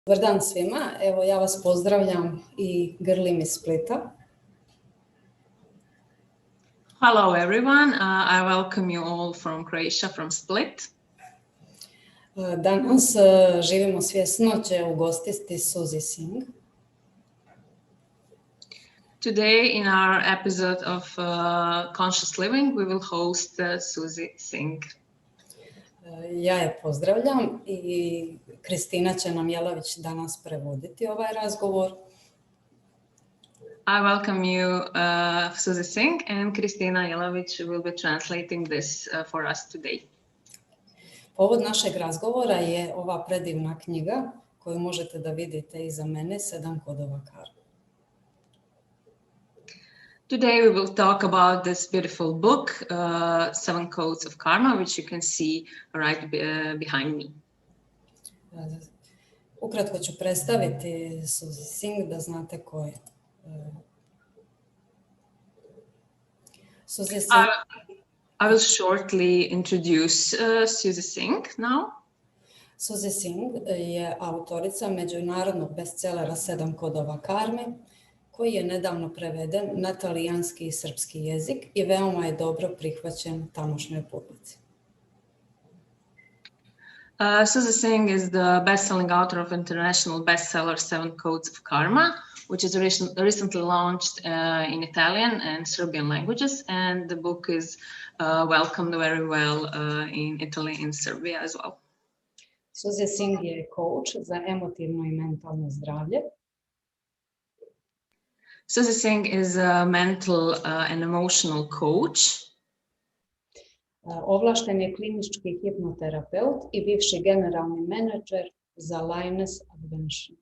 Dobar dan svima, evo ja vas pozdravljam i grlim iz Splita. Hello everyone, I welcome you all from Croatia, from Split. Danas živimo svjesno će ugostiti Suzi Sing. Today in our episode of Conscious Living we will host Suzi Sing. Ja je pozdravljam i Kristina će nam Jelavić danas prevoditi ovaj razgovor. I welcome you, Suzi Sing, and Kristina Jelavić will be translating this for us today. Povod našeg razgovora je ova predivna knjiga koju možete da vidite iza mene, 7 kodova karme. Today we will talk about this beautiful book, 7 Codes of Karma, which you can see right behind me. Ukratko ću predstaviti Suzi Sing da znate ko je. Suzi Sing. I will shortly introduce Suzi Sing now. Suzi Sing je autorica međunarodnog bestsellera 7 kodova karme, koji je nedavno preveden na talijanski i srpski jezik i veoma je dobro prihvaćen tamošnjoj publici. Suzi Sing is the best-selling author of international bestseller 7 Codes of Karma, which is recently launched in Italian and Serbian languages, and the book is welcomed very well in Italy and Serbia as well. Suzi Sing je coach za emotivno i mentalno zdravlje. Suzi Sing is a mental and emotional coach. Ovlašten je klinički hipnoterapeut i bivši generalni menadžer za Lioness Adventure.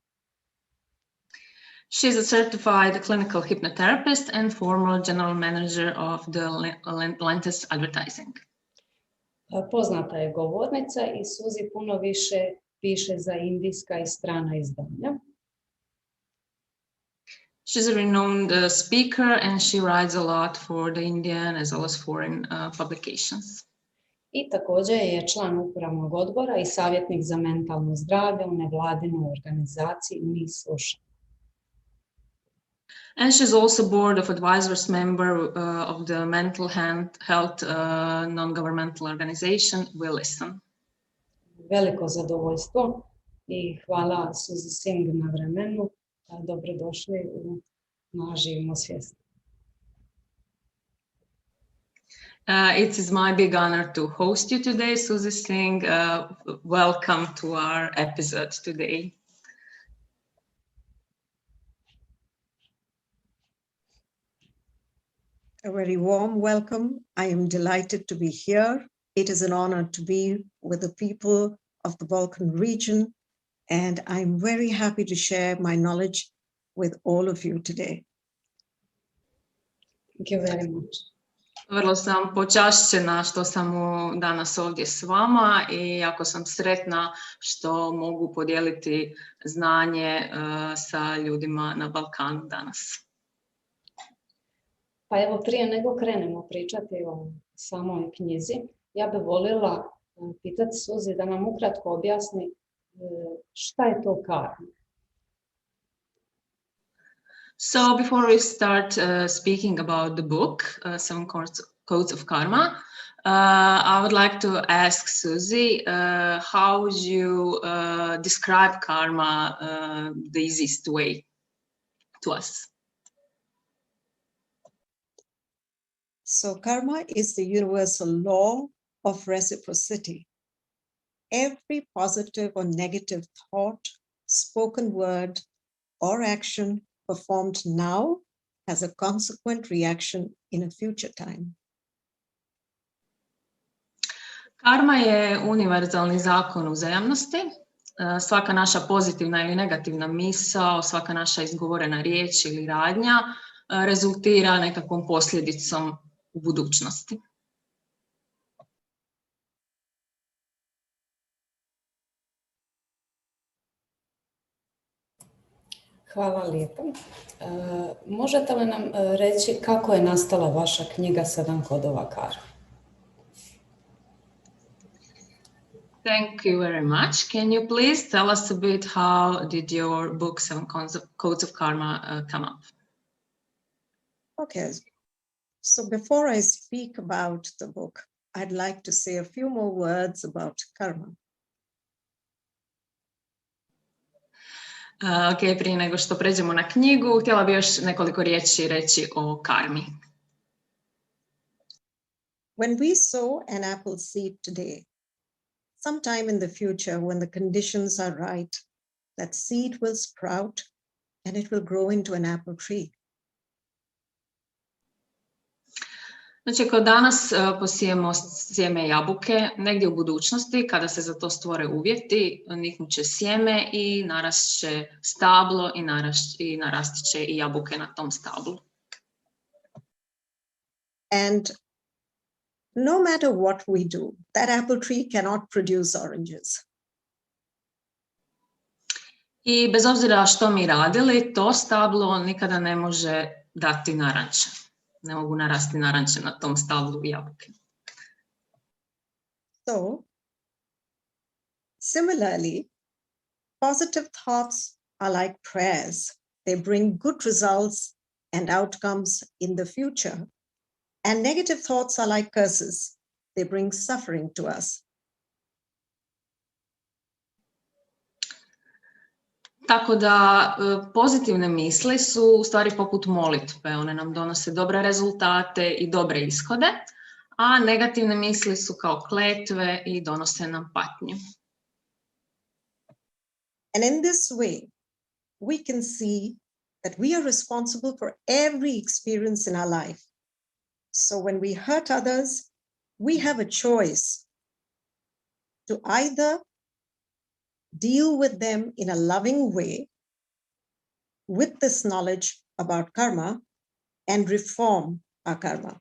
She is a certified clinical hypnotherapist and former general manager of the Lioness Advertising. Poznata je govornica i Suzi puno više piše za indijska i strana izdanja. She's a renowned speaker and she writes a lot for the Indian as well as foreign publications. I također je član upravnog odbora i savjetnik za mentalno zdravlje u nevladinoj organizaciji Mi slušamo. And she's also board of advisors member of the mental health non-governmental organization We Listen. Veliko zadovoljstvo i hvala Suzi Sing na vremenu. Dobrodošli na Živimo svjesno. It is my big honor to host you today, Suzi Sing. Welcome to our episode today. A very warm welcome. I am delighted to be here. It is an honor to be with the people of the Balkan region, and I'm very happy to share my knowledge with all of you today. Thank you very much. Vrlo sam počašćena što sam danas ovdje s vama i jako sam sretna što mogu podijeliti znanje sa ljudima na Balkanu danas. Pa evo, prije nego krenemo pričati o samoj knjizi, ja bih voljela pitati Suzi da nam ukratko objasni šta je to karma. So before we start speaking about the book, 7 Codes of Karma, I would like to ask Suzi, how would you describe karma the easiest way to us? So karma is the universal law of reciprocity. Every positive or negative thought, spoken word, or action performed now has a consequent reaction in a future time. Karma je univerzalni zakon uzajamnosti. Svaka naša pozitivna ili negativna misao, svaka naša izgovorena riječ ili radnja rezultira nekakvom posljedicom u budućnosti. Hvala lijepo. Možete li nam reći kako je nastala vaša knjiga 7 kodova karme? Thank you very much. Can you please tell us a bit how did your book, Seven Codes of Karma, come up? Okay, so before I speak about the book, I'd like to say a few more words about karma. Ok, prije nego što pređemo na knjigu, htjela bih još nekoliko riječi reći o karmi. When we sow an apple seed today, sometime in the future, when the conditions are right, that seed will sprout and it will grow into an apple tree. Znači, ako danas posijemo sjeme jabuke, negdje u budućnosti, kada se za to stvore uvjeti, niknuće sjeme i narast će stablo i narasti će i jabuke na tom stablu. And no matter what we do, that apple tree cannot produce oranges. I bez obzira što mi radili, to stablo nikada ne može dati naranče. Ne mogu narasti naranče na tom stablu jabuke. So, similarly, positive thoughts are like prayers. They bring good results and outcomes in the future. And negative thoughts are like curses. They bring suffering to us. Tako da pozitivne misli su u stvari poput molitve. One nam donose dobre rezultate i dobre ishode, a negativne misli su kao kletve i donose nam patnju. And in this way, we can see that we are responsible for every experience in our life. So when we hurt others, we have a choice to either deal with them in a loving way with this knowledge about karma and reform our karma.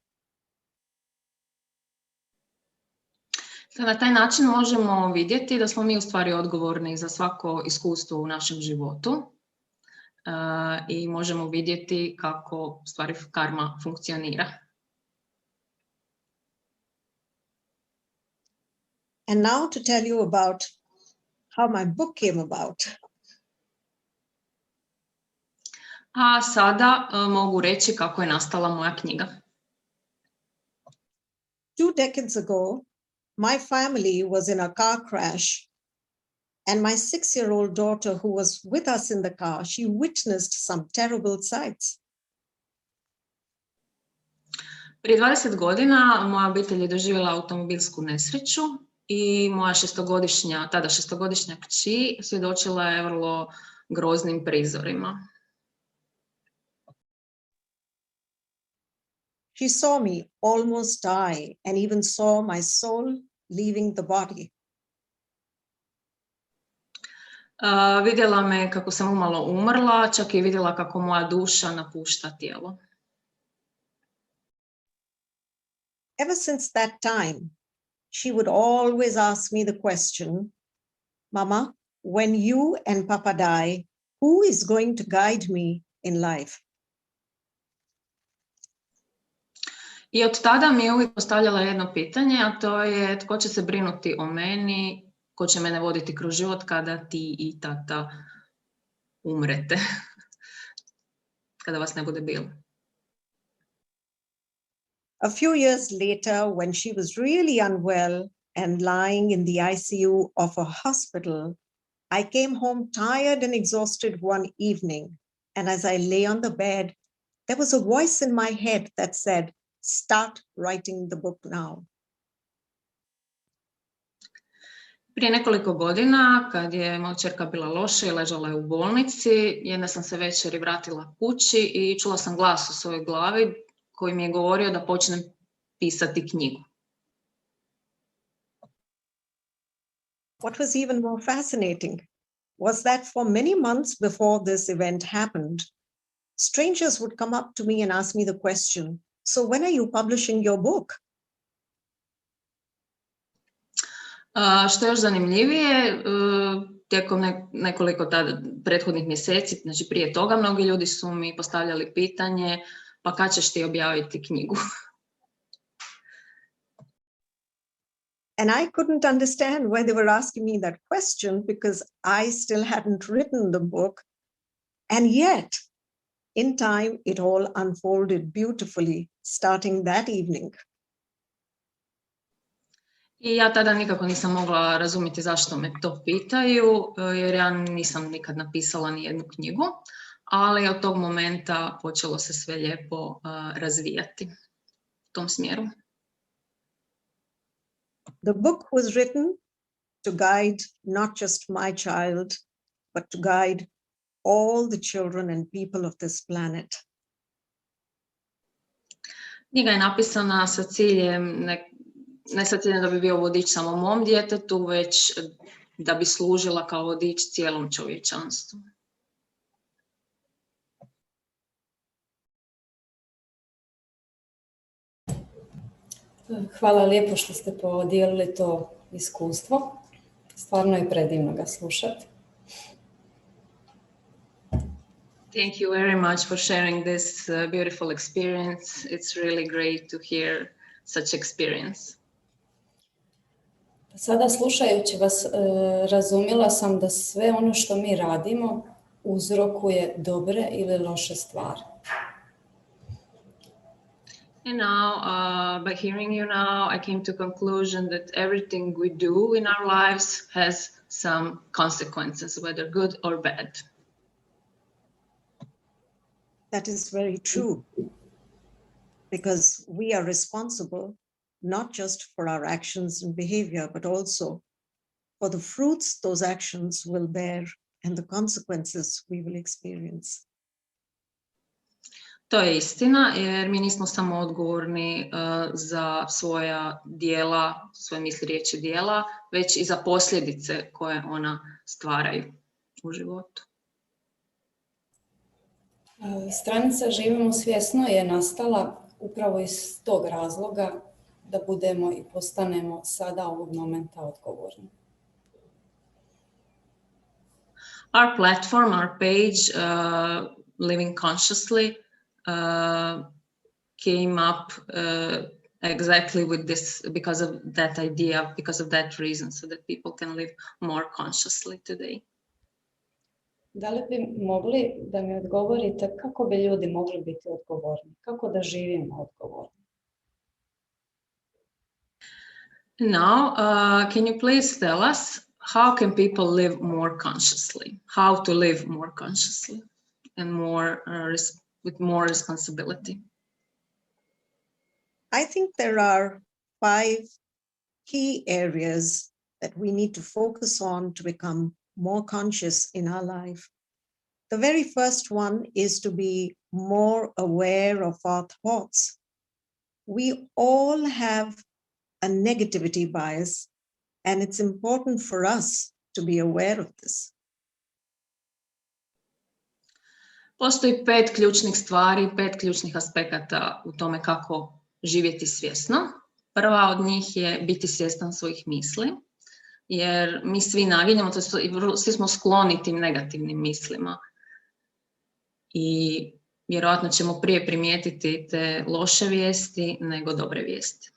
Na taj način možemo vidjeti da smo mi u stvari odgovorni za svako iskustvo u našem životu i možemo vidjeti kako u stvari karma funkcionira. And now to tell you about how my book came about. A sada mogu reći kako je nastala moja knjiga. 2 decades ago, my family was in a car crash, and my 6-year-old daughter, who was with us in the car, she witnessed some terrible sights. Prije 20 godina moja obitelj je doživjela automobilsku nesreću i moja tada šestogodišnja kći svjedočila je vrlo groznim prizorima. She saw me almost die and even saw my soul leaving the body. Vidjela me kako sam umalo umrla, čak i vidjela kako moja duša napušta tijelo. Ever since that time, she would always ask me the question, Mama, when you and Papa die, who is going to guide me in life? I od tada mi je uvijek postavljala jedno pitanje, a to je tko će se brinuti o meni, tko će mene voditi kroz život kada ti i tata umrete, kada vas ne bude bilo. A few years later, when she was really unwell and lying in the ICU of a hospital, I came home tired and exhausted one evening. And as I lay on the bed, there was a voice in my head that said, start writing the book now. Prije nekoliko godina, kad je moja kćerka bila loša i ležala je u bolnici, jedne sam se večeri vratila kući i čula sam glas u svojoj glavi koji mi je govorio da počnem pisati knjigu. What was even more fascinating was that for many months before this event happened, strangers would come up to me and ask me the question, so when are you publishing your book? Što je još zanimljivije, tijekom nekoliko prethodnih mjeseci, znači prije toga, mnogi ljudi su mi postavljali pitanje, pa kad ćeš ti objaviti knjigu? And I couldn't understand why they were asking me that question because I still hadn't written the book. And yet, in time, it all unfolded beautifully, starting that evening. I ja tada nikako nisam mogla razumjeti zašto me to pitaju, jer ja nisam nikad napisala ni jednu knjigu, ali od tog momenta počelo se sve lijepo razvijati u tom smjeru. The book was written to guide not just my child, but to guide all the children and people of this planet. Knjiga je napisana sa ciljem, ne sa ciljem da bi bio vodič samo mom djetetu, već da bi služila kao vodič cijelom čovječanstvu. Hvala lijepo što ste podijelili to iskustvo. Stvarno je predivno ga slušati. Thank you very much for sharing this beautiful experience. It's really great to hear such experience. Sada slušajući vas, razumjela sam da sve ono što mi radimo uzrokuje dobre ili loše stvari. And now, by hearing you now, I came to conclusion that everything we do in our lives has some consequences, whether good or bad. That is very true, because we are responsible not just for our actions and behavior, but also for the fruits those actions will bear and the consequences we will experience. To je istina, jer mi nismo samo odgovorni za svoja djela, svoje misli, riječi, djela, već i za posljedice koje ona stvaraju u životu. Stranica Živimo svjesno je nastala upravo iz tog razloga da budemo i postanemo sada ovog momenta odgovorni. Our platform, our page, Living Consciously, came up exactly with this, because of that idea, because of that reason, so that people can live more consciously today. Da li bi mogli da mi odgovorite kako bi ljudi mogli biti odgovorni? Kako da živimo odgovorni? Now, can you please tell us how can people live more consciously? How to live more consciously and more with more responsibility? I think there are 5 key areas that we need to focus on to become more conscious in our life. The very first one is to be more aware of our thoughts. We all have a negativity bias, and it's important for us to be aware of this. Postoji 5 ključnih stvari, 5 ključnih aspekata u tome kako živjeti svjesno. Prva od njih je biti svjestan svojih misli, jer mi svi naginjamo, svi smo skloni tim negativnim mislima. I vjerojatno ćemo prije primijetiti te loše vijesti nego dobre vijesti.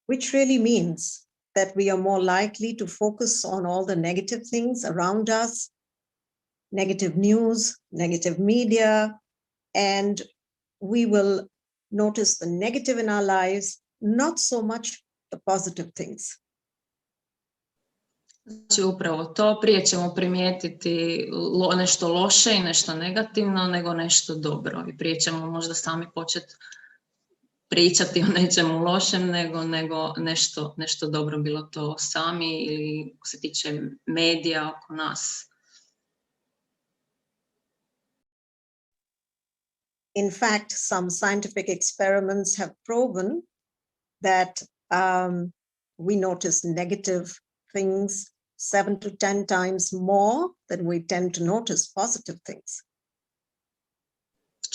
Which really means that we are more likely to focus on all the negative things around us, negative news, negative media, and we will notice the negative in our lives, not so much the positive things. Znači upravo to, prije ćemo primijetiti nešto loše i nešto negativno nego nešto dobro. I prije ćemo možda sami početi pričati o nečemu lošem nego nešto dobro, bilo to sami ili ako se tiče medija oko nas. In fact, some scientific experiments have proven that we notice negative things 7 to 10 times more than we tend to notice positive things.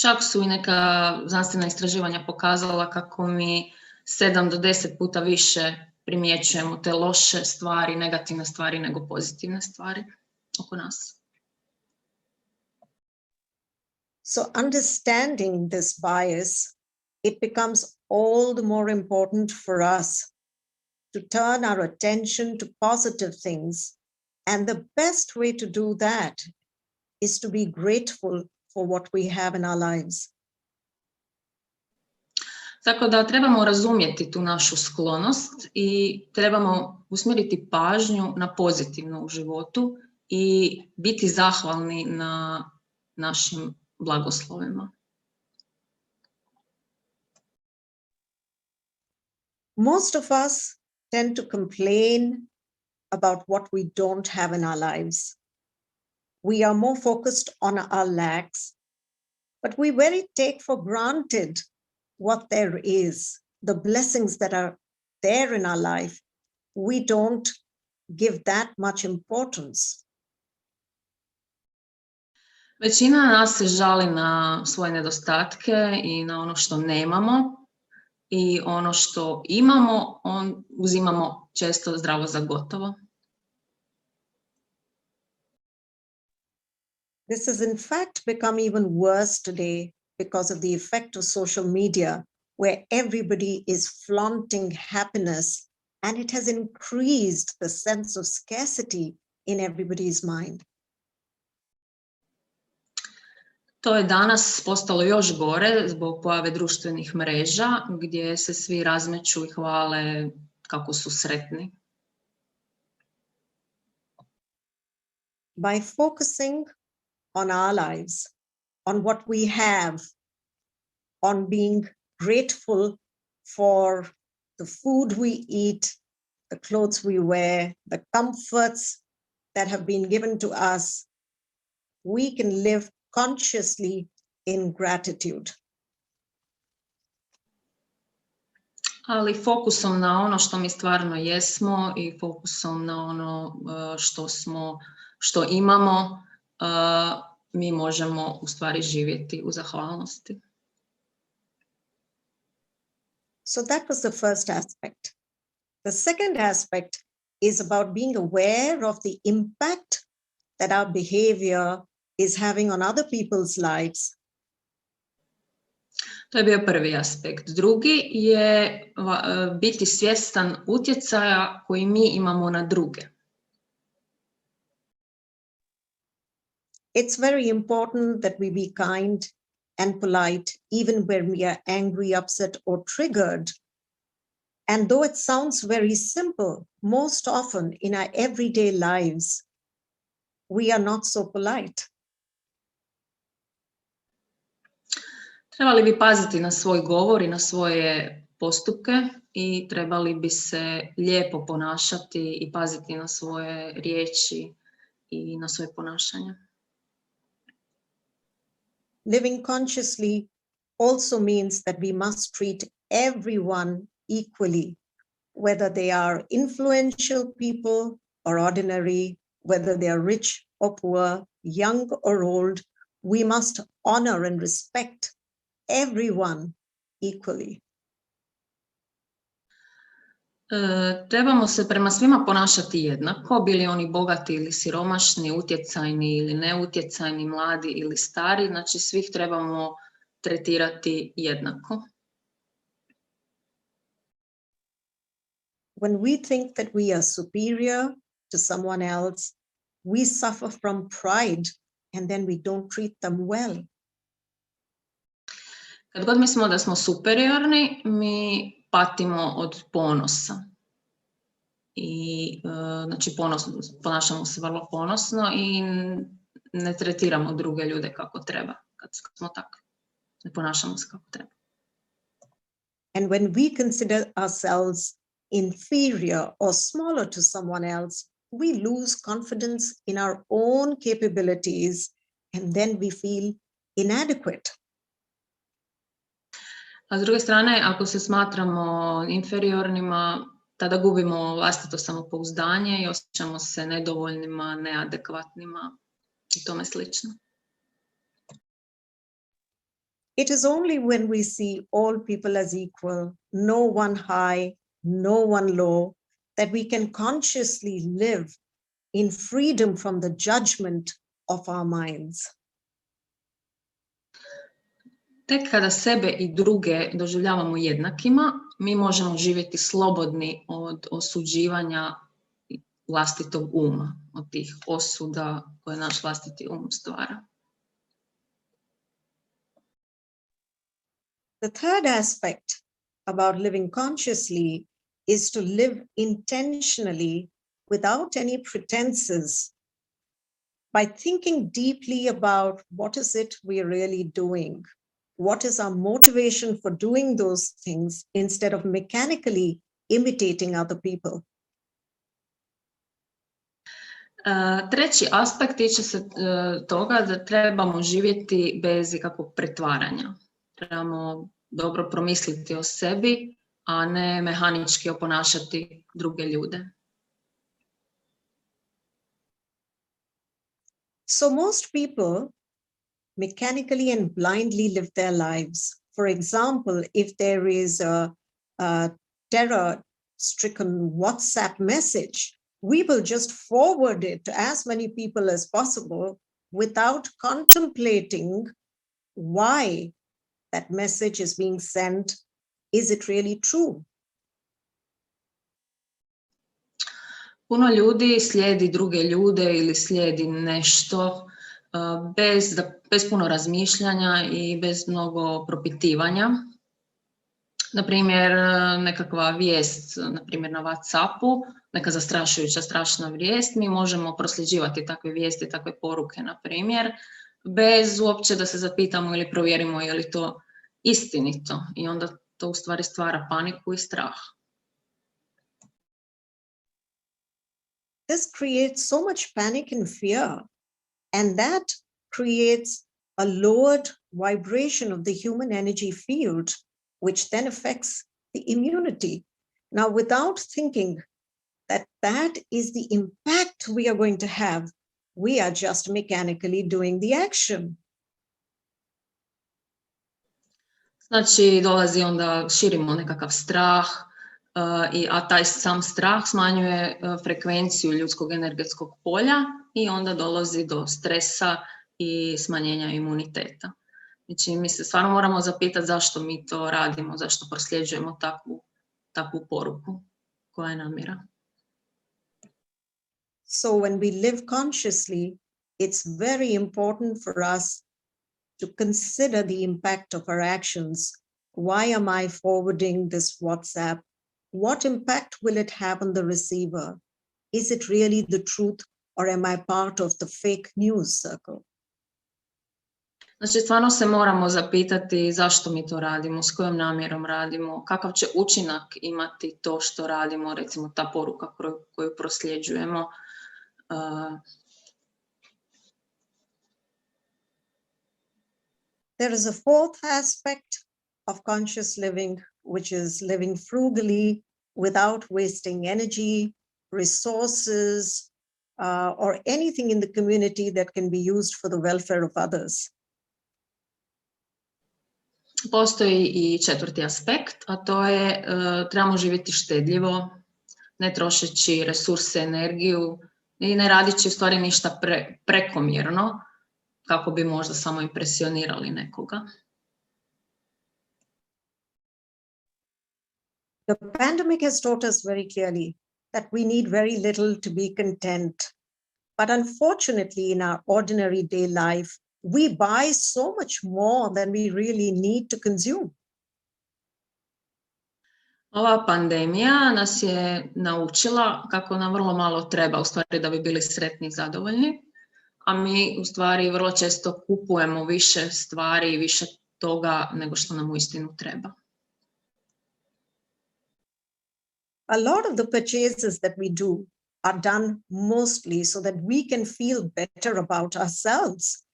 Čak su i neka znanstvena istraživanja pokazala kako mi 7 do 10 puta više primjećujemo te loše stvari, negativne stvari nego pozitivne stvari oko nas. So understanding this bias it becomes all the more important for us to turn our attention to positive things. And the best way to do that is to be grateful for what we have in our lives. Tako da trebamo razumjeti tu našu sklonost i trebamo usmjeriti pažnju na pozitivno u životu i biti zahvalni na našim blagoslovima. Most of us tend to complain about what we don't have in our lives. We are more focused on our lacks, but we very take for granted what there is, the blessings that are there in our life. We don't give that much importance. Većina nas se žali na svoje nedostatke i na ono što nemamo i ono što imamo, uzimamo često zdravo za gotovo. This has in fact become even worse today because of the effect of social media, where everybody is flaunting happiness, and it has increased the sense of scarcity in everybody's mind. To je danas postalo još gore zbog pojave društvenih mreža gdje se svi razmeću i hvale kako su sretni. By focusing on our lives, on what we have, on being grateful for the food we eat, the clothes we wear, the comforts that have been given to us, we can live consciously in gratitude. Ali fokusom na ono što mi stvarno jesmo i fokusom na ono što imamo, mi možemo u stvari živjeti u zahvalnosti. So that was the first aspect. The second aspect is about being aware of the impact that our behavior is having on other people's lives. To je bio prvi aspekt. Drugi je biti svjestan utjecaja koji mi imamo na druge. It's very important that we be kind and polite, even when we are angry, upset, or triggered. And though it sounds very simple, most often in our everyday lives, we are not so polite. Trebali bi paziti na svoj govor i na svoje postupke i trebali bi se lijepo ponašati i paziti na svoje riječi i na svoje ponašanje. Living consciously also means that we must treat everyone equally, whether they are influential people or ordinary, whether they are rich or poor, young or old. We must honor and respect everyone equally. Trebamo se prema svima ponašati jednako, bili oni bogati ili siromašni, utjecajni ili neutjecajni, mladi ili stari, znači svih trebamo tretirati jednako. When we think that we are superior to someone else, we suffer from pride and then we don't treat them well. Kad god mislimo da smo superiorni, mi patimo od ponosa. I znači ponašamo se vrlo ponosno i ne tretiramo druge ljude kako treba. Kad smo takvi, ne ponašamo se kako treba. And when we consider ourselves inferior or smaller to someone else, we lose confidence in our own capabilities, and then we feel inadequate. A s druge strane, ako se smatramo inferiornima, tada gubimo vlastito samopouzdanje i osjećamo se nedovoljnima, neadekvatnima i tome slično. It is only when we see all people as equal, no one high, no one low, that we can consciously live in freedom from the judgment of our minds. Tek kada sebe i druge doživljavamo jednakima, mi možemo živjeti slobodni od osuđivanja vlastitog uma, od tih osuda koje naš vlastiti um stvara. The third aspect about living consciously is to live intentionally without any pretenses, by thinking deeply about what is it we are really doing, what is our motivation for doing those things instead of mechanically imitating other people. Treći aspekt tiče se toga da trebamo živjeti bez ikakvog pretvaranja. Trebamo dobro promisliti o sebi, a ne mehanički oponašati druge ljude. So most people mechanically and blindly live their lives. For example, if there is a terror-stricken WhatsApp message, we will just forward it to as many people as possible without contemplating why that message is being sent. Is it really true? Puno ljudi slijedi druge ljude ili slijedi nešto bez puno razmišljanja i bez mnogo propitivanja. Naprimjer, nekakva vijest, naprimjer na WhatsAppu, neka zastrašujuća, strašna vijest, mi možemo prosljeđivati takve vijesti, takve poruke, naprimjer, bez uopće da se zapitamo ili provjerimo je li to istinito. I onda to u stvari stvara paniku i strah. This creates so much panic and fear, and that creates a lowered vibration of the human energy field, which then affects the immunity. Now, without thinking that that is the impact we are going to have, we are just mechanically doing the action. Znači, dolazi onda, širimo nekakav strah, a taj sam strah smanjuje frekvenciju ljudskog energetskog polja i onda dolazi do stresa i smanjenja imuniteta. Znači, mi se stvarno moramo zapitati zašto mi to radimo, zašto prosljeđujemo takvu poruku, koja je namjera. So when we live consciously, it's very important for us to consider the impact of our actions. Why am I forwarding this WhatsApp? What impact will it have on the receiver? Is it really the truth, or am I part of the fake news circle? Znači, stvarno se moramo zapitati zašto mi to radimo, s kojom namjerom radimo, kakav će učinak imati to što radimo, recimo ta poruka koju prosljeđujemo. There is a fourth aspect of conscious living, which is living frugally without wasting energy, resources, or anything in the community that can be used for the welfare of others. Postoji i četvrti aspekt, a to je trebamo živjeti štedljivo, ne trošeći resurse, energiju i ne radići u stvari ništa prekomjerno, kako bi možda samo impresionirali nekoga. The pandemic has taught us very clearly that we need very little to be content. But unfortunately, in our ordinary day life, we buy so much more than we really need to consume. Ova pandemija nas je naučila kako nam vrlo malo treba, u stvari, da bi bili sretni i zadovoljni, a mi u stvari vrlo često kupujemo više stvari i više toga nego što nam uistinu treba. A lot of the purchases that we do are done mostly so that we can feel better about ourselves.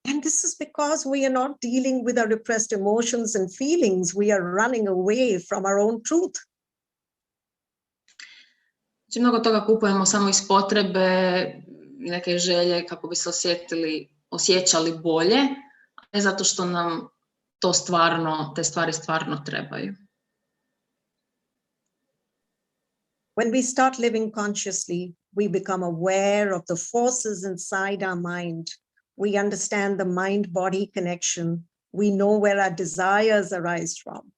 And this is because we are not dealing with our repressed emotions and feelings. We are running away from our own truth. Znači, mnogo toga kupujemo samo iz potrebe, neke želje kako bi se osjećali bolje, a ne zato što nam te stvari stvarno trebaju. When we start living consciously, we become aware of the forces inside our mind. We understand the mind-body connection. We know where our desires arise from.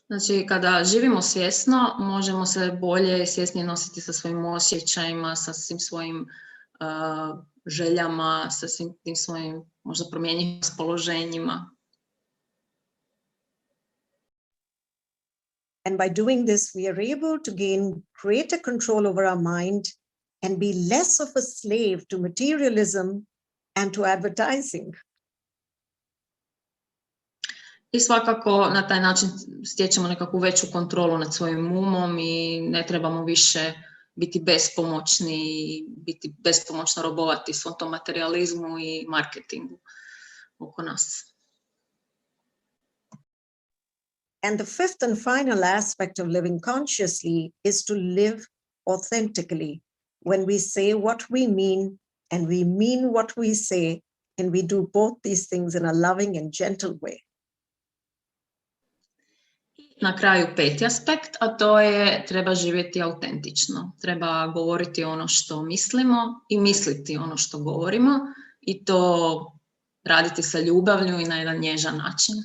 Znači, kada živimo svjesno, možemo se bolje i svjesnije nositi sa svojim osjećajima, sa svim svojim željama, sa svim tim svojim možda promjenjivim raspoloženjima. And by doing this, we are able to gain greater control over our mind and be less of a slave to materialism and to advertising. I svakako na taj način stječemo nekakvu veću kontrolu nad svojim umom i ne trebamo više biti bespomoćni i biti bespomoćno robovati svom tom materializmu i marketingu oko nas. And the fifth and final aspect of living consciously is to live authentically, when we say what we mean and we mean what we say, and we do both these things in a loving and gentle way. Na kraju peti aspekt, a to je treba živjeti autentično. Treba govoriti ono što mislimo i misliti ono što govorimo i to raditi sa ljubavlju i na jedan nježan način.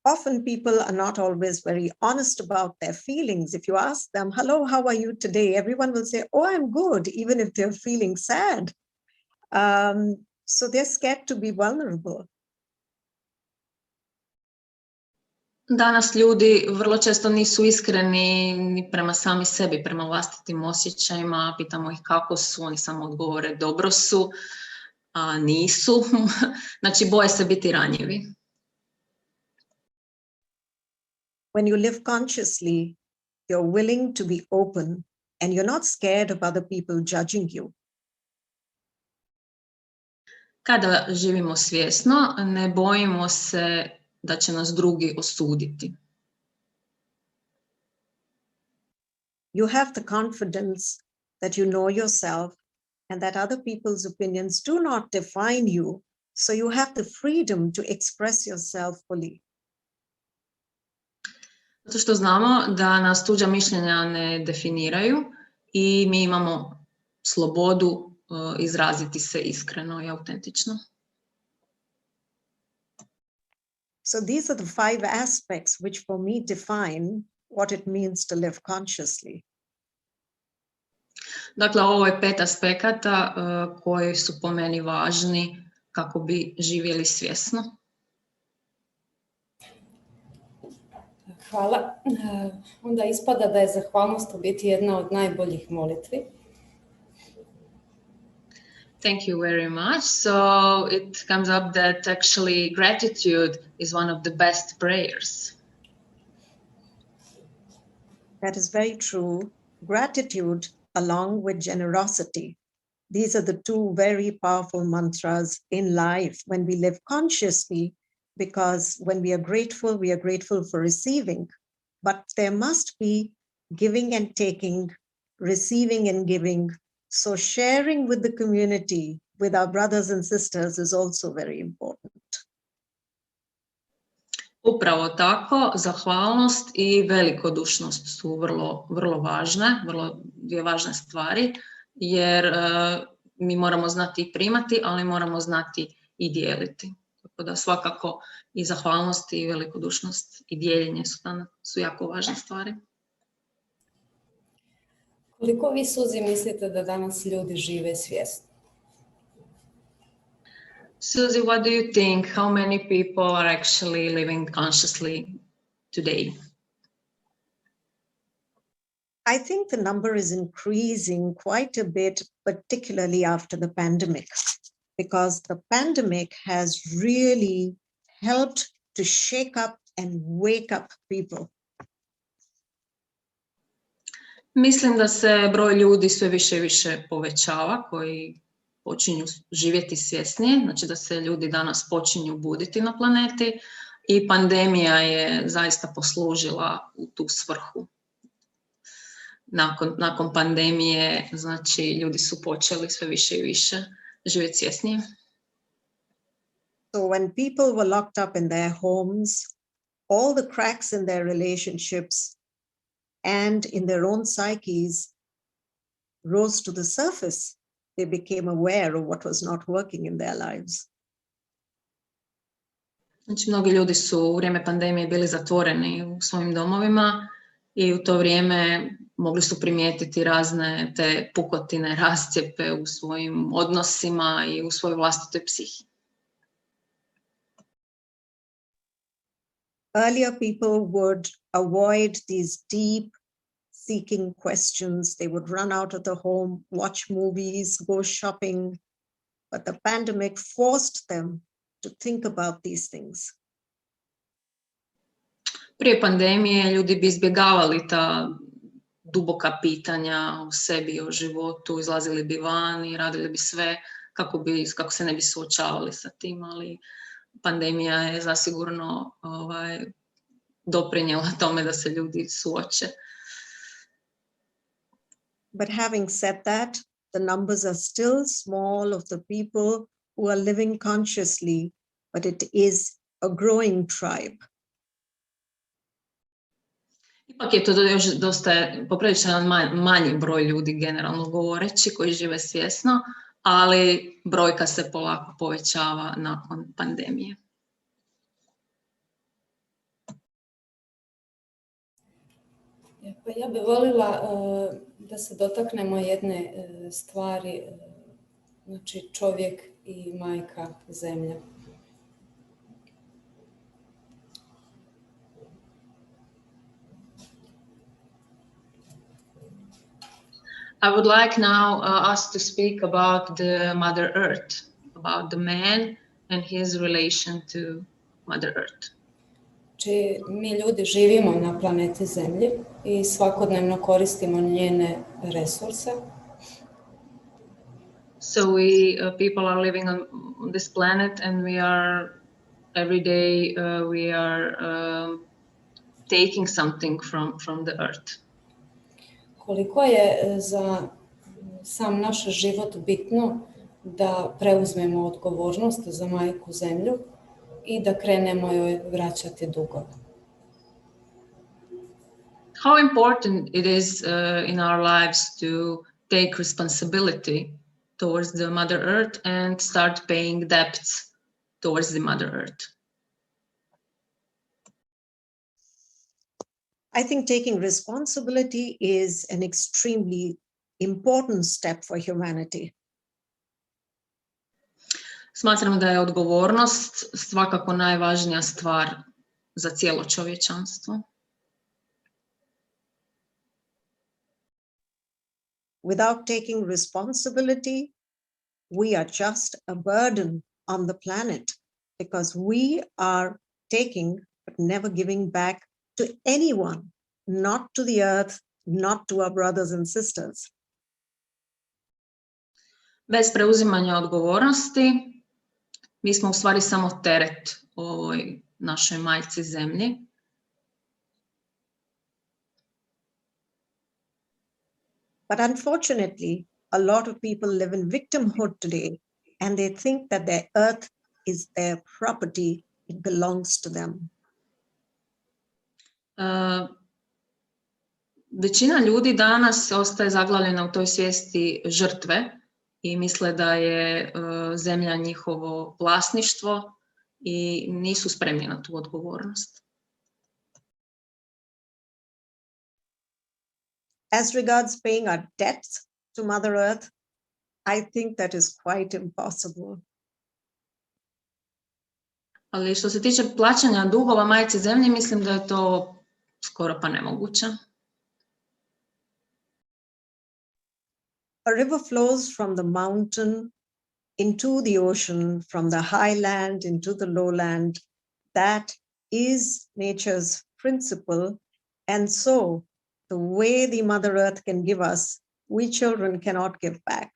Often people are not always very honest about their feelings. If you ask them, hello, how are you today? Everyone will say, oh, I'm good, even if they're feeling sad. So they're scared to be vulnerable. Danas ljudi vrlo često nisu iskreni ni prema sami sebi, prema vlastitim osjećajima. Pitamo ih kako su, oni samo odgovore dobro su, a nisu. Znači, boje se biti ranjivi. When you live consciously, you're willing to be open and you're not scared of other people judging you. Kada živimo svjesno, ne bojimo se da će nas drugi osuditi. You have the confidence that you know yourself and that other people's opinions do not define you, so you have the freedom to express yourself fully. Zato što znamo da nas tuđa mišljenja ne definiraju i mi imamo slobodu izraziti se iskreno i autentično. So these are the five aspects which for me define what it means to live consciously. Dakle, ovo je 5 aspekata koji su po meni važni kako bi živjeli svjesno. Hvala. Onda ispada da je zahvalnost u biti jedna od najboljih molitvi. Thank you very much. So it comes up that actually gratitude is one of the best prayers. That is very true. Gratitude along with generosity. These are the two very powerful mantras in life when we live consciously, because when we are grateful for receiving, but there must be giving and taking, receiving and giving. So sharing with the community, with our brothers and sisters is also very important. Upravo tako, zahvalnost i velikodušnost su vrlo važne, dvije važne stvari, jer mi moramo znati i primati, ali moramo znati i dijeliti. Tako da svakako i zahvalnost i velikodušnost i dijeljenje su jako važne stvari. Koliko vi, Suzi, mislite da danas ljudi žive svjesno? Suzi, what do you think? How many people are actually living consciously today? I think the number is increasing quite a bit, particularly after the pandemic, because the pandemic has really helped to shake up and wake up people. Mislim da se broj ljudi sve više i više povećava koji počinju živjeti svjesnije, znači da se ljudi danas počinju buditi na planeti i pandemija je zaista poslužila u tu svrhu. Nakon pandemije, znači ljudi su počeli sve više i više živjeti svjesnije. So when people were locked up in their homes, all the cracks in their relationships and in their own psyches rose to the surface. they became aware of what was not working in their lives. Znači, mnogi ljudi su u vrijeme pandemije bili zatvoreni u svojim domovima i u to vrijeme mogli su primijetiti razne te pukotine, rascjepe u svojim odnosima i u svojoj vlastitoj psihi. Earlier people would avoid these deep seeking questions. They would run out of the home, watch movies, go shopping. But the pandemic forced them to think about these things. Prije pandemije ljudi bi izbjegavali ta duboka pitanja o sebi, o životu, izlazili bi van i radili bi sve kako se ne bi suočavali sa tim, ali pandemija je zasigurno doprinijela tome da se ljudi suoče. But having said that, the numbers are still small of the people who are living consciously, but it is a growing tribe. Ipak je to još dosta popriličan manji broj ljudi, generalno govoreći, koji žive svjesno, ali brojka se polako povećava nakon pandemije. Pa ja bih volila da se dotaknemo jedne stvari, znači čovjek i majka zemlja. I would like now us to speak about the Mother Earth, about the man and his relation to Mother Earth. Či mi ljudi živimo na planeti Zemlji i svakodnevno koristimo njene resurse. So we people are living on this planet and we are every day we are taking something from the earth. Koliko je za sam naš život bitno da preuzmemo odgovornost za majku Zemlju i da krenemo joj vraćati dugove. How important it is in our lives to take responsibility towards the Mother Earth and start paying debts towards the Mother Earth. I think taking responsibility is an extremely important step for humanity. Smatram da je odgovornost svakako najvažnija stvar za cijelo čovječanstvo. Without taking responsibility, we are just a burden on the planet because we are taking but never giving back to anyone, not to the earth, not to our brothers and sisters. Bez preuzimanja odgovornosti, mi smo u stvari samo teret ovoj našoj majci zemlji. But unfortunately, a lot of people live in victimhood today and they think that their earth is their property, it belongs to them. Većina ljudi danas ostaje zaglavljena u toj svijesti žrtve i misle da je zemlja njihovo vlasništvo i nisu spremni na tu odgovornost. As regards paying our debts to Mother Earth, I think that is quite impossible. Ali što se tiče plaćanja dugova majci zemlji, mislim da je to skoro pa nemoguće. A river flows from the mountain into the ocean, from the highland into the lowland. That is nature's principle. And so the way the Mother Earth can give us, we children cannot give back.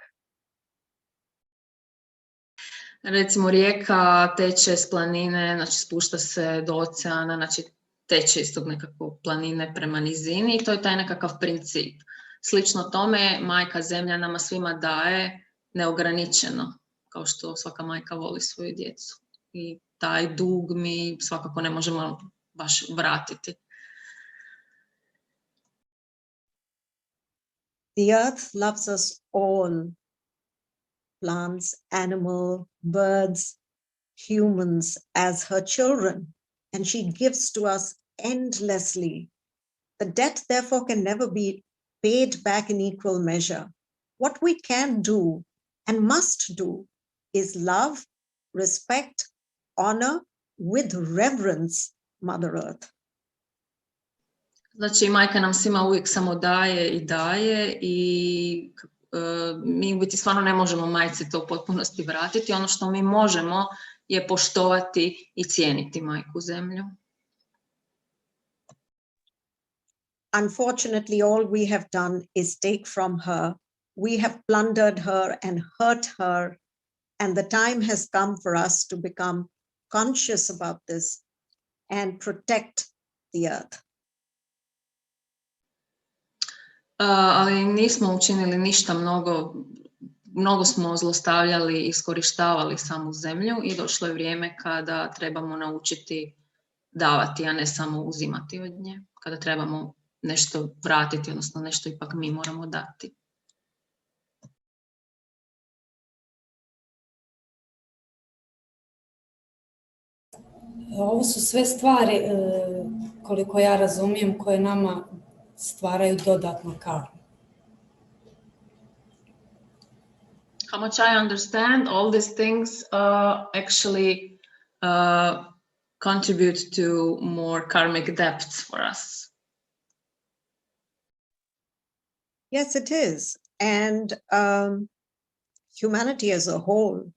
Recimo rijeka teče s planine, znači spušta se do oceana, znači teče iz tog nekakvog planine prema nizini i to je taj nekakav princip. Slično tome, majka zemlja nama svima daje neograničeno, kao što svaka majka voli svoju djecu. I taj dug mi svakako ne možemo baš vratiti. The earth loves us all. plants, animals, birds, humans as her children, and she gives to us endlessly. The debt, therefore, can never be paid back in equal measure. What we can do and must do is love, respect, honor with reverence Mother Earth. Znači, majka nam svima uvijek samo daje i daje i mi u biti stvarno ne možemo majci to u potpunosti vratiti. Ono što mi možemo je poštovati i cijeniti majku zemlju. Unfortunately, all we have done is take from her. We have plundered her and hurt her. And the time has come for us to become conscious about this and protect the earth. Ali nismo učinili ništa mnogo smo zlostavljali i iskorištavali samu zemlju i došlo je vrijeme kada trebamo naučiti davati, a ne samo uzimati od nje. Kada trebamo nešto vratiti, odnosno nešto ipak mi moramo dati. Ovo su sve stvari, koliko ja razumijem, koje nama stvaraju dodatnu karmu. How much I understand, all these things actually contribute to more karmic depths for us. Yes, it is. And humanity as a whole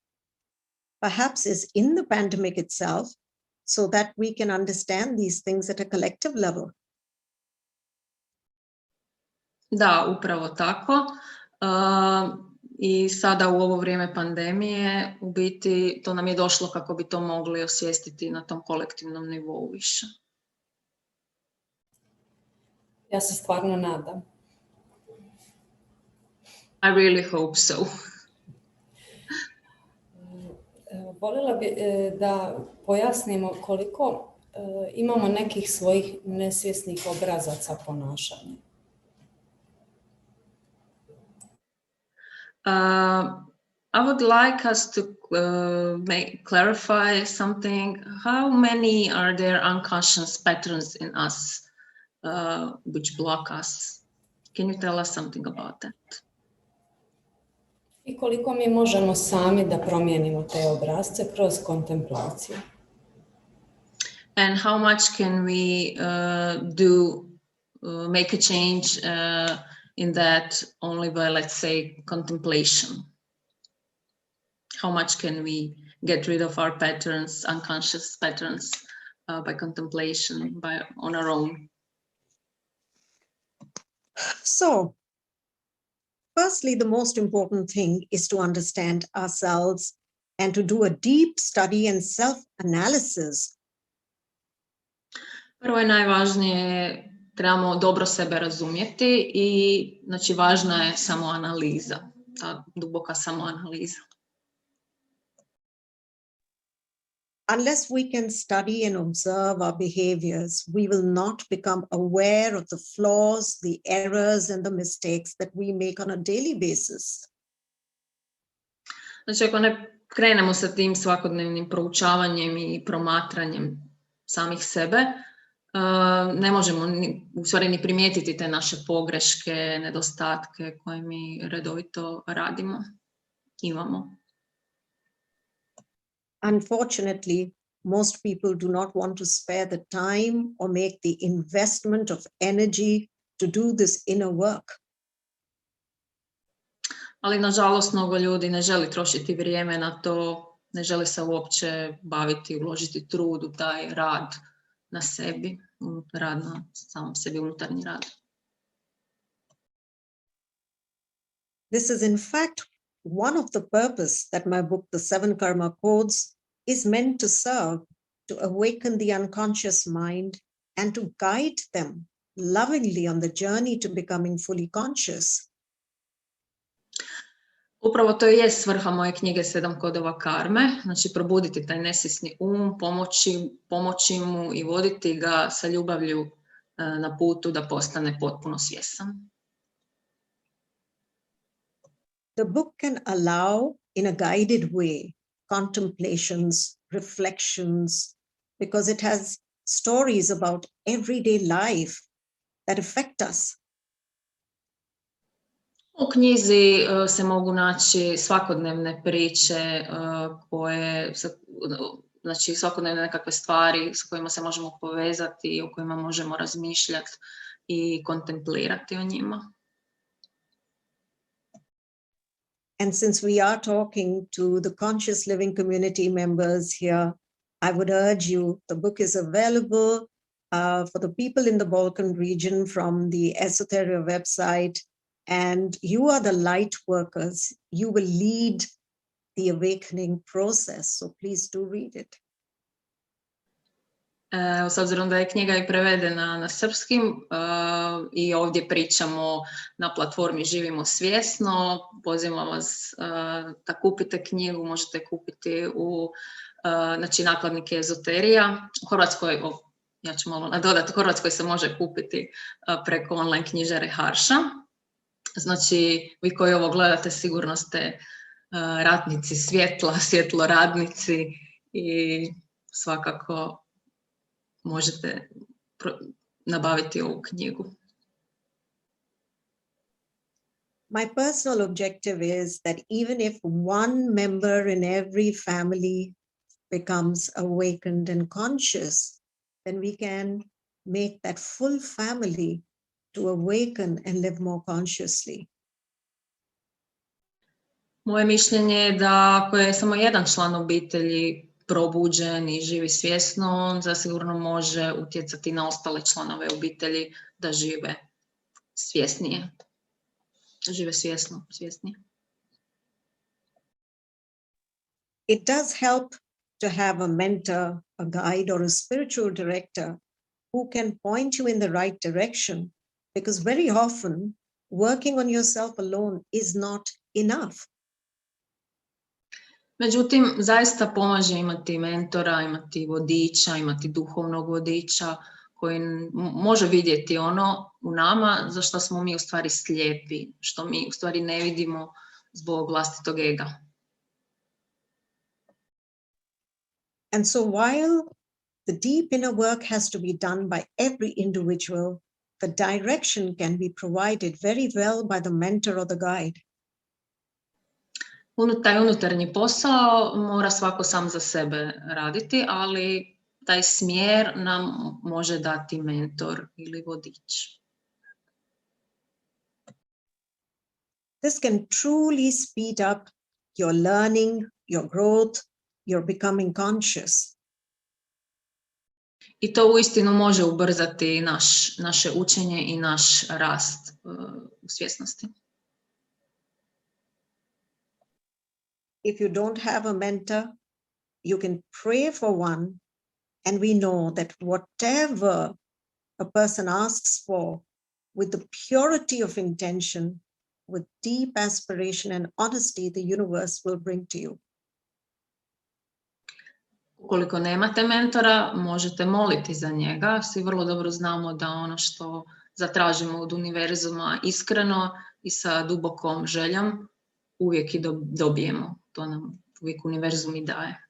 perhaps is in the pandemic itself so that we can understand these things at a collective level. Da, upravo tako. I sada u ovo vrijeme pandemije u biti to nam je došlo kako bi to mogli osvijestiti na tom kolektivnom nivou više. Ja se stvarno nadam. I really hope so. Voljela bi da pojasnimo koliko imamo nekih svojih nesvjesnih obrazaca ponašanja. I would like us to clarify something. How many are there unconscious patterns in us which block us? Can you tell us something about that? I koliko mi možemo sami da promijenimo te obrasce kroz kontemplaciju. And how much can we make a change in that only by, let's say, contemplation? How much can we get rid of our patterns, unconscious patterns, by contemplation, on our own? So, firstly, the most important thing is to understand ourselves and to do a deep study and self-analysis. Prvo je najvažnije, trebamo dobro sebe razumjeti i znači važna je samoanaliza, ta duboka samoanaliza. Unless we can study and observe our behaviors, we will not become aware of the flaws, the errors, and the mistakes that we make on a daily basis. Znači, ako ne krenemo sa tim svakodnevnim proučavanjem i promatranjem samih sebe, ne možemo u stvari ni primijetiti te naše pogreške, nedostatke koje mi redovito radimo, imamo. Unfortunately, most people do not want to spare the time or make the investment of energy to do this inner work. Ali nažalost mnogo ljudi ne želi trošiti vrijeme na to, ne želi se uopće baviti, uložiti trud u taj rad na sebi, rad na samom sebi, unutarnji rad. This is in fact one of the purpose that my book, The 7 Karma Codes, is meant to serve, to awaken the unconscious mind and to guide them lovingly on the journey to becoming fully conscious. Upravo to je svrha moje knjige 7 kodova karme, znači probuditi taj nesvjesni pomoći mu i voditi ga sa ljubavlju na putu da postane potpuno svjestan. The book can allow in a guided way, contemplations, reflections, because it has stories about everyday life that affect us. U knjizi se mogu naći svakodnevne priče koje, znači svakodnevne nekakve stvari s kojima se možemo povezati i o kojima možemo razmišljati i kontemplirati o njima. And since we are talking to the conscious living community members here, I would urge you, the book is available for the people in the Balkan region from the Esoteria website, and you are the light workers. You will lead the awakening process, so please do read it. S obzirom da je knjiga i prevedena na srpski i ovdje pričamo na platformi Živimo svjesno, pozivam vas da kupite knjigu, možete kupiti u znači, nakladnike Ezoterija. U Hrvatskoj, ja ću malo nadodati, u Hrvatskoj se može kupiti preko online knjižare Harša. Znači, vi koji ovo gledate sigurno ste ratnici svjetla, svjetloradnici i svakako možete nabaviti ovu knjigu. My personal objective is that even if one member in every family becomes awakened and conscious, then we can make that full family to awaken and live more consciously. Moje mišljenje je da ako je samo jedan član obitelji probuđen i živi svjesno, on zasigurno može utjecati na ostale članove obitelji da žive svjesnije. Žive svjesno, svjesnije. It does help to have a mentor, a guide, or a spiritual director who can point you in the right direction, because very often working on yourself alone is not enough. Međutim, zaista pomaže imati mentora, imati vodiča, imati duhovnog vodiča koji može vidjeti ono u nama za što smo mi u stvari slijepi, što mi u stvari ne vidimo zbog vlastitog ega. And so while the deep inner work has to be done by every individual, the direction can be provided very well by the mentor or the guide. Taj unutarnji posao mora svako sam za sebe raditi, ali taj smjer nam može dati mentor ili vodič. This can truly speed up your learning, your growth, your becoming conscious. I to uistinu može ubrzati naše učenje i naš rast u svjesnosti. If you don't have a mentor, you can pray for one, and we know that whatever a person asks for, with the purity of intention, with deep aspiration and honesty, the universe will bring to you. Ukoliko nemate mentora, možete moliti za njega. Svi vrlo dobro znamo da ono što zatražimo od univerzuma iskreno i sa dubokom željom, uvijek i dobijemo. To nam uvijek univerzum i daje.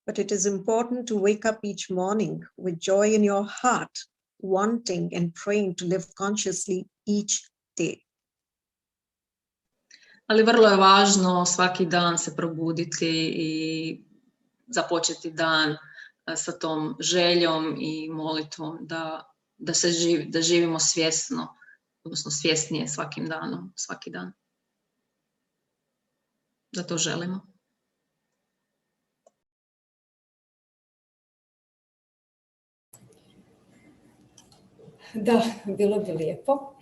But it is important to wake up each morning with joy in your heart, wanting and praying to live consciously each day. Ali vrlo je važno svaki dan se probuditi i započeti dan sa tom željom i molitvom da živimo svjesno, odnosno svjesnije svakim danom, svaki dan. Da to želimo. Da, bilo bi lijepo.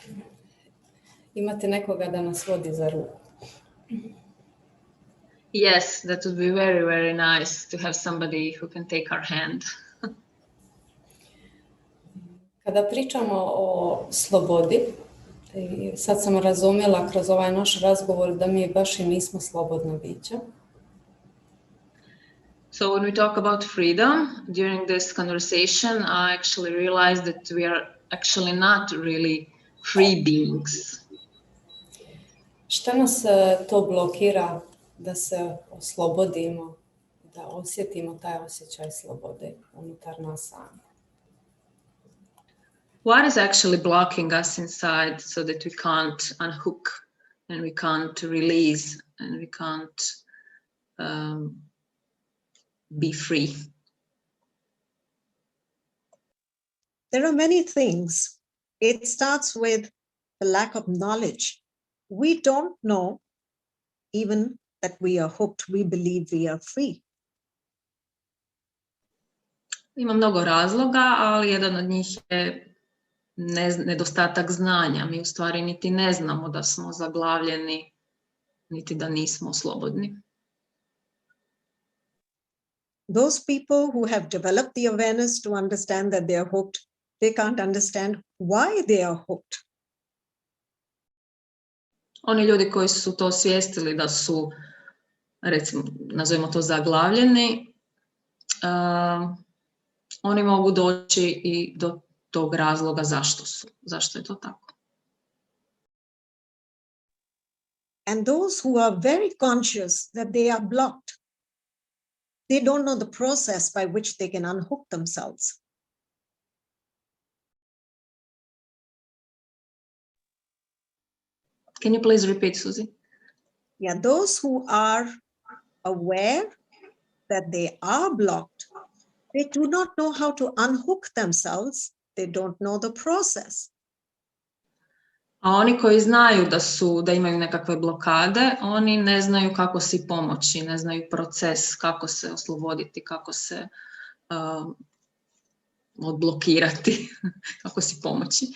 Imate nekoga da nas vodi za ruku. Yes, that would be very, very nice to have somebody who can take our hand. Kada pričamo o slobodi, sad sam razumjela kroz ovaj naš razgovor da mi baš i nismo slobodna bića. So when we talk about freedom, during this conversation, I actually realized that we are actually not really free beings. Šta nas to blokira da se oslobodimo, da osjetimo taj osjećaj slobode unutar nas sami? What is actually blocking us inside so that we can't unhook and we can't release and we can't be free? There are many things. It starts with the lack of knowledge. We don't know even that we are hooked. We believe we are free. Ima mnogo razloga, ali jedan od njih je nedostatak znanja. Mi u stvari niti ne znamo da smo zaglavljeni, niti da nismo slobodni. Those people who have developed the awareness to understand that they are hooked, they can't understand why they are hooked. Oni ljudi koji su to osvijestili da su, recimo, nazovimo to zaglavljeni, oni mogu doći i do tog razloga zašto je to tako. And those who are very conscious that they are blocked, they don't know the process by which they can unhook themselves. Can you please repeat, Suzi? Yeah, those who are aware that they are blocked, they do not know how to unhook themselves. They don't know the process. A oni koji znaju da imaju nekakve blokade, oni ne znaju kako si pomoći, ne znaju proces, kako se osloboditi, kako se odblokirati, kako si pomoći.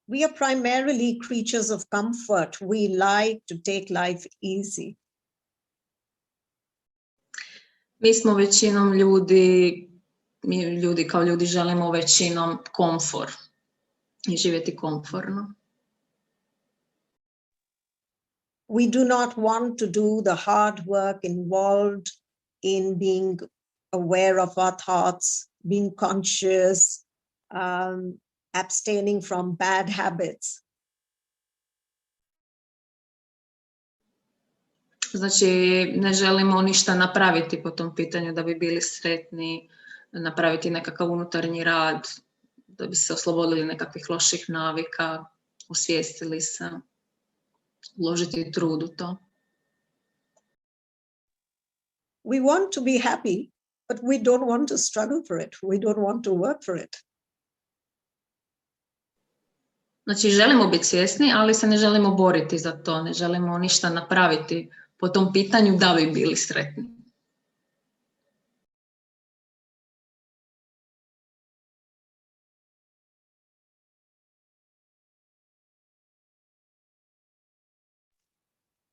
We are primarily creatures of comfort. We like to take life easy. Mi smo većinom ljudi kao ljudi želimo većinom komfor i živjeti komforno. We do not want to do the hard work involved in being aware of our thoughts, being conscious, abstaining from bad habits. Znači, ne želimo ništa napraviti po tom pitanju da bi bili sretni, napraviti nekakav unutarnji rad, da bi se oslobodili nekakvih loših navika, osvijestili se, uložiti trud u to. We want to be happy, but we don't want to struggle for it. We don't want to work for it. Znači, želimo biti svjesni, ali se ne želimo boriti za to, ne želimo ništa napraviti po tom pitanju da bi bili sretni.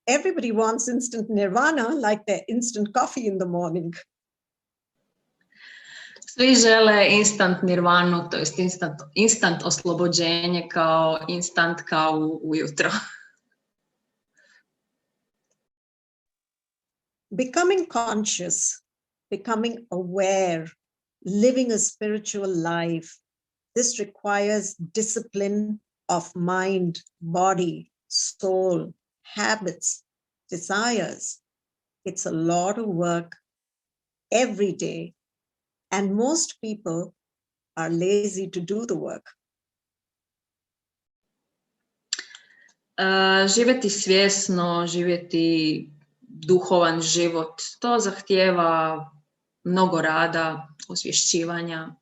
Everybody wants instant nirvana, like their instant coffee in the morning. Svi žele instant nirvanu, to jest instant oslobođenje kao instant kavu ujutro. Becoming conscious, becoming aware, living a spiritual life, this requires discipline of mind, body, soul, habits, desires. It's a lot of work every day, and most people are lazy to do the work. Živjeti svjesno, živjeti duhovan život, to zahtijeva mnogo rada, osvješćivanja,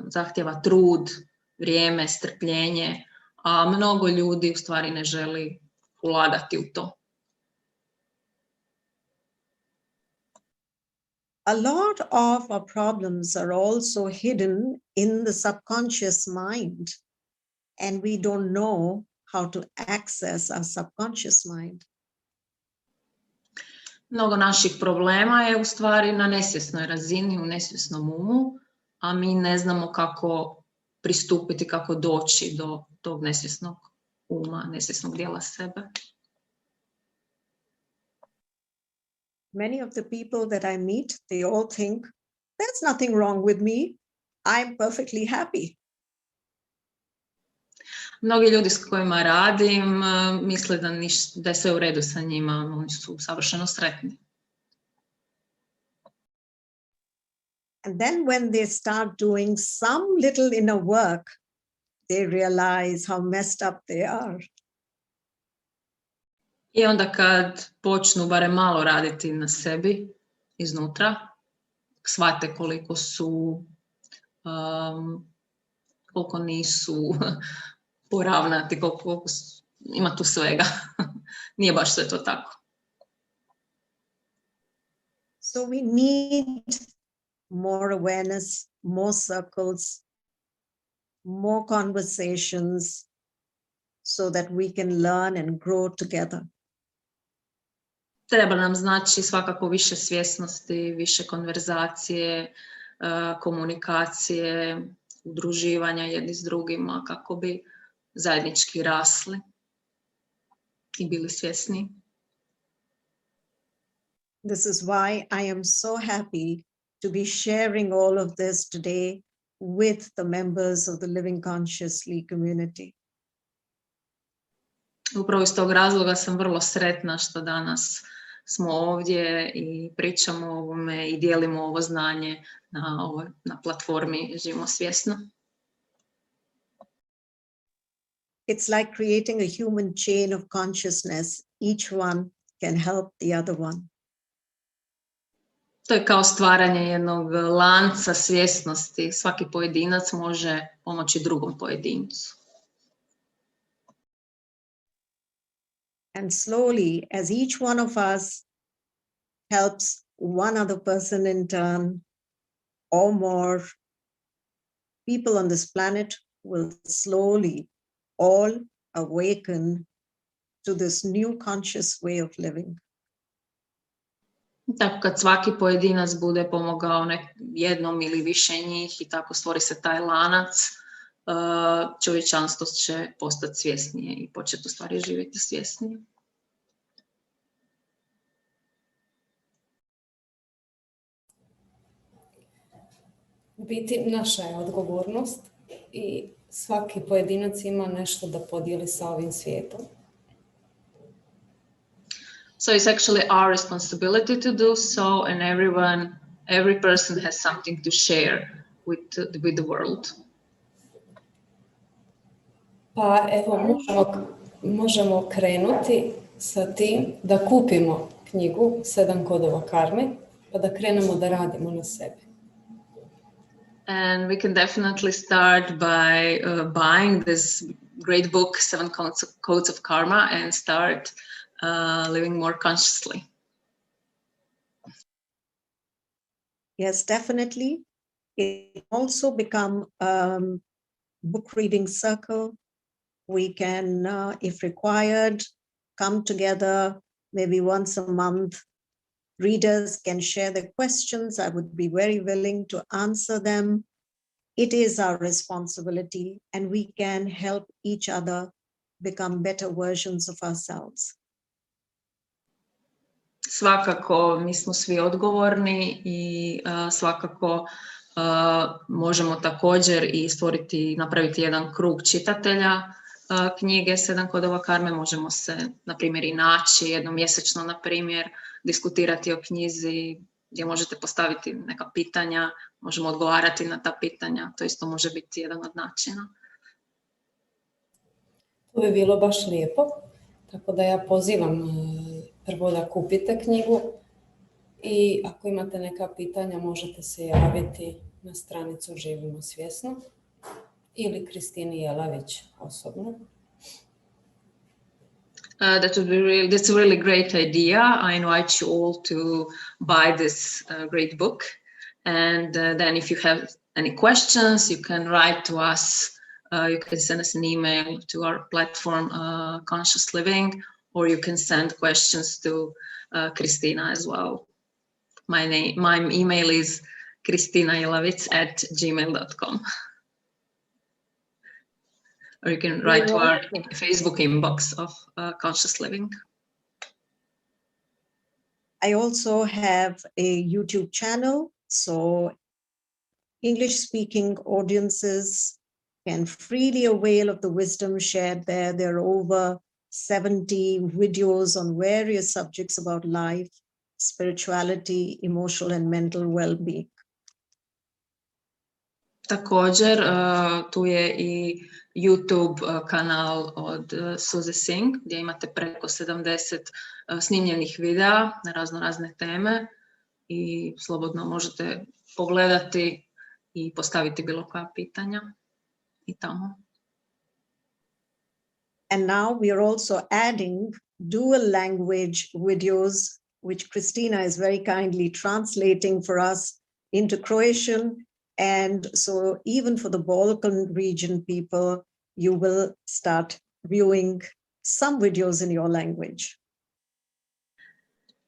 zahtijeva trud, vrijeme, strpljenje, a mnogo ljudi u stvari ne želi ulagati u to. A lot of our problems are also hidden in the subconscious mind, and we don't know how to access our subconscious mind. Mnogo naših problema je u stvari na nesvjesnoj razini, u nesvjesnom umu, a mi ne znamo kako pristupiti, kako doći do tog nesvjesnog uma, nesvjesnog dijela sebe. Many of the people that I meet, they all think, there's nothing wrong with me. I'm perfectly happy. Mnogi ljudi s kojima radim misle da je sve u redu sa njima, oni su savršeno sretni. And then when they start doing some little inner work, they realize how messed up they are. I onda kad počnu barem malo raditi na sebi iznutra, shvate koliko su, koliko nisu poravnati, koliko ima tu svega. Nije baš sve to tako. So we need more awareness, more circles, more conversations, so that we can learn and grow together. Treba nam znači svakako više svjesnosti, više konverzacije, komunikacije, udruživanja jedni s drugima kako bi zajednički rasli i bili svjesni. This is why I am so happy to be sharing all of this today with the members of the Living Consciously community. Upravo iz tog razloga sam vrlo sretna što danas smo ovdje i pričamo o ovome i dijelimo ovo znanje na platformi Živimo svjesno. It's like creating a human chain of consciousness. Each one can help the other one. To je kao stvaranje jednog lanca svjesnosti. Svaki pojedinac može pomoći drugom pojedincu. And slowly, as each one of us helps one other person in turn or more, people on this planet will slowly all awaken to this new conscious way of living. Tako kad svaki pojedinac bude pomogao jednom ili više njih i tako stvori se taj lanac, čovječanstvo će postati svjesnije i početi u stvari živjeti svjesnije. U biti naša je odgovornost i svaki pojedinac ima nešto da podijeli sa ovim svijetom. So it's actually our responsibility to do so, and every person has something to share with the world. Pa evo, možemo krenuti sa tim da kupimo knjigu 7 kodova karme, pa da krenemo da radimo na sebi. And we can definitely start by buying this great book, 7 Codes of Karma, and start living more consciously. Yes, definitely. It also become book reading circle. We can, if required, come together maybe once a month. Readers can share their questions. I would be very willing to answer them. It is our responsibility, and we can help each other become better versions of ourselves. Svakako, mi smo svi odgovorni i svakako možemo također i napraviti jedan krug čitatelja knjige 7 kodova karme. Možemo se, na primjer, i naći jednom mjesečno, na primjer, diskutirati o knjizi gdje možete postaviti neka pitanja, možemo odgovarati na ta pitanja. To isto može biti jedan od načina. To bi bilo baš lijepo, tako da ja pozivam prvo da kupite knjigu i ako imate neka pitanja možete se javiti na stranicu Živimo svjesno ili Kristini Jelavić osobno. That's a really great idea. I invite you all to buy this great book. And then if you have any questions, you can write to us. You can send us an email to our platform, Conscious Living, or you can send questions to Kristina as well. My email is kristinajelavitz@gmail.com. Or you can write to our Facebook inbox of Conscious Living. I also have a YouTube channel, so English-speaking audiences can freely avail of the wisdom shared there. There are over 70 videos on various subjects about life, spirituality, emotional and mental well-being. Također, tu je i YouTube kanal od Suzi Sing, gdje imate preko 70 snimljenih videa na razne teme i slobodno možete pogledati i postaviti bilo koja pitanja i tamo. And now we are also adding dual language videos, which Christina is very kindly translating for us into Croatian. And so even for the Balkan region people, you will start viewing some videos in your language.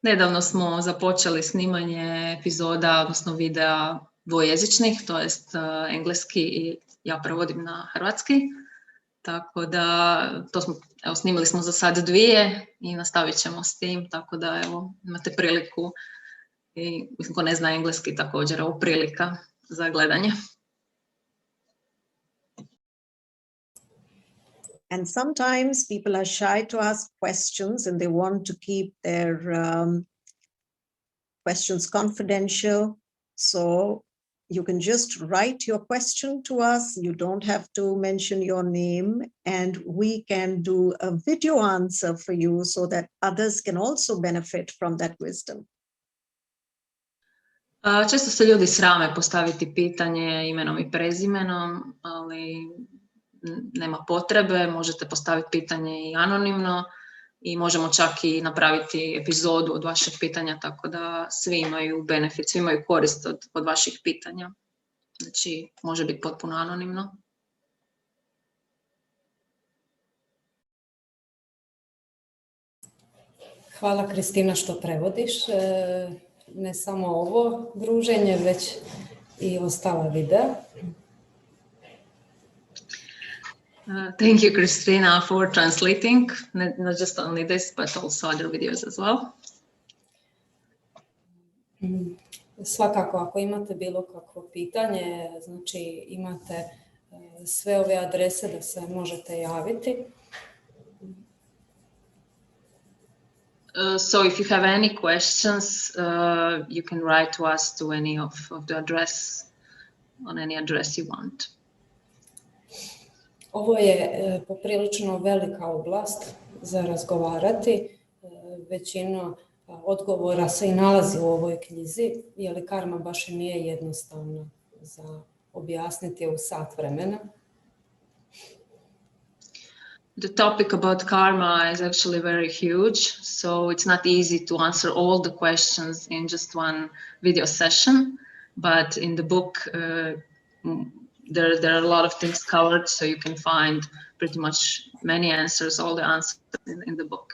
Nedavno smo započeli snimanje epizoda, odnosno videa dvojezičnih, to jest engleski i ja prevodim na hrvatski. Tako da snimili smo za sad 2 i nastavit ćemo s tim, tako da evo, imate priliku i mislim ko ne zna engleski također, ovo prilika za gledanje. And sometimes people are shy to ask questions and they want to keep their questions confidential. So you can just write your question to us. You don't have to mention your name, and we can do a video answer for you so that others can also benefit from that wisdom. Često se ljudi srame postaviti pitanje imenom i prezimenom, ali nema potrebe, možete postaviti pitanje i anonimno i možemo čak i napraviti epizodu od vašeg pitanja, tako da svi imaju benefit, svi imaju korist od vaših pitanja. Znači, može biti potpuno anonimno. Hvala Kristina što prevodiš. Ne samo ovo druženje, već i ostala videa. Thank you, Christina, for translating, not just only this, but also other videos as well. Svakako, ako imate bilo kakvo pitanje, znači imate sve ove adrese da se možete javiti. So if you have any questions, you can write to us to any of the address, on any address you want. Ovo je poprilično velika oblast za razgovarati. Većina odgovora se i nalazi u ovoj knjizi, jer karma baš i nije jednostavna za objasniti u sat vremena. The topic about karma is actually very huge, so it's not easy to answer all the questions in just one video session, but in the book there are a lot of things covered, so you can find pretty much many answers, all the answers in the book.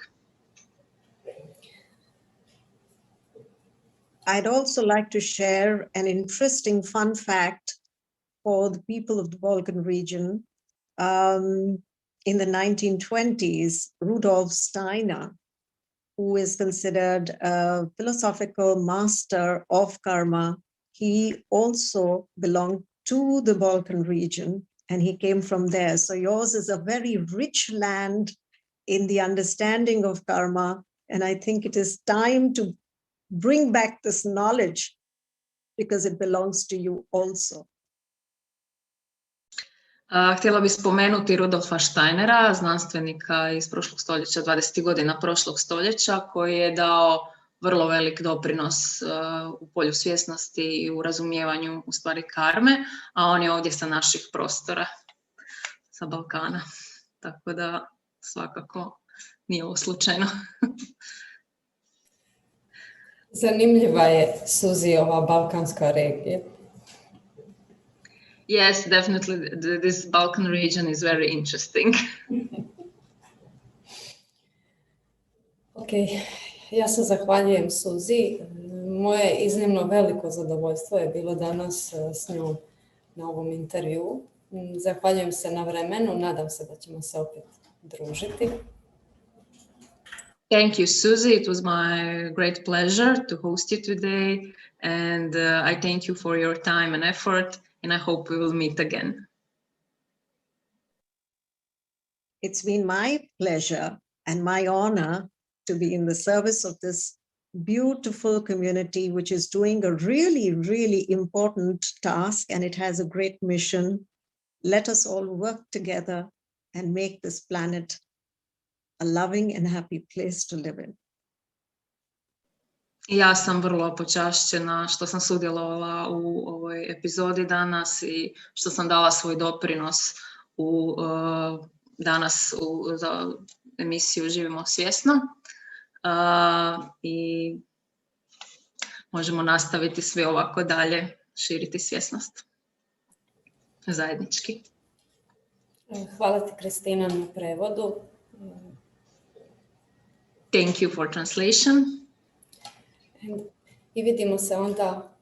I'd also like to share an interesting fun fact for the people of the Balkan region. In the 1920s, Rudolf Steiner, who is considered a philosophical master of karma, he also belonged to the Balkan region, and he came from there. So yours is a very rich land in the understanding of karma, and I think it is time to bring back this knowledge because it belongs to you also. Htjela bih spomenuti Rudolfa Steinera, znanstvenika iz prošlog stoljeća, 20. godina prošlog stoljeća, koji je dao vrlo velik doprinos u polju svjesnosti i u razumijevanju u stvari karme, a on je ovdje sa naših prostora, sa Balkana. Tako da svakako nije ovo slučajno. Zanimljiva je, Suzi, ova balkanska regija. Yes, definitely. This Balkan region is very interesting. Ok, ja se zahvaljujem Suzi. Moje iznimno veliko zadovoljstvo je bilo danas s njom na ovom intervju. Zahvaljujem se na vremenu, nadam se da ćemo se opet družiti. Thank you, Suzi. It was my great pleasure to host you today, and I thank you for your time and effort, and I hope we will meet again. It's been my pleasure and my honor to be in the service of this beautiful community, which is doing a really, really important task, and it has a great mission. Let us all work together and make this planet a loving and happy place to live in. Ja sam vrlo počašćena što sam sudjelovala u ovoj epizodi danas i što sam dala svoj doprinos danas za emisiju Živimo svjesno. I možemo nastaviti svi ovako dalje, širiti svjesnost zajednički. Hvala ti, Kristina, na prevodu. Thank you for translation. I vidimo se onda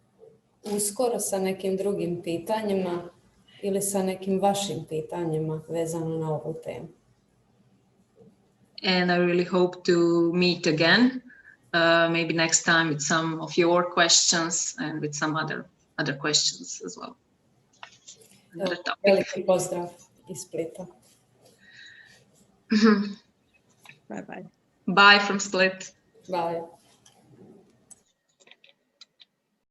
uskoro sa nekim drugim pitanjima ili sa nekim vašim pitanjima vezano na ovu temu. And I really hope to meet again, maybe next time with some of your questions and with some other questions as well. Veliki pozdrav iz Splita. Bye bye. Bye from Split. Bye.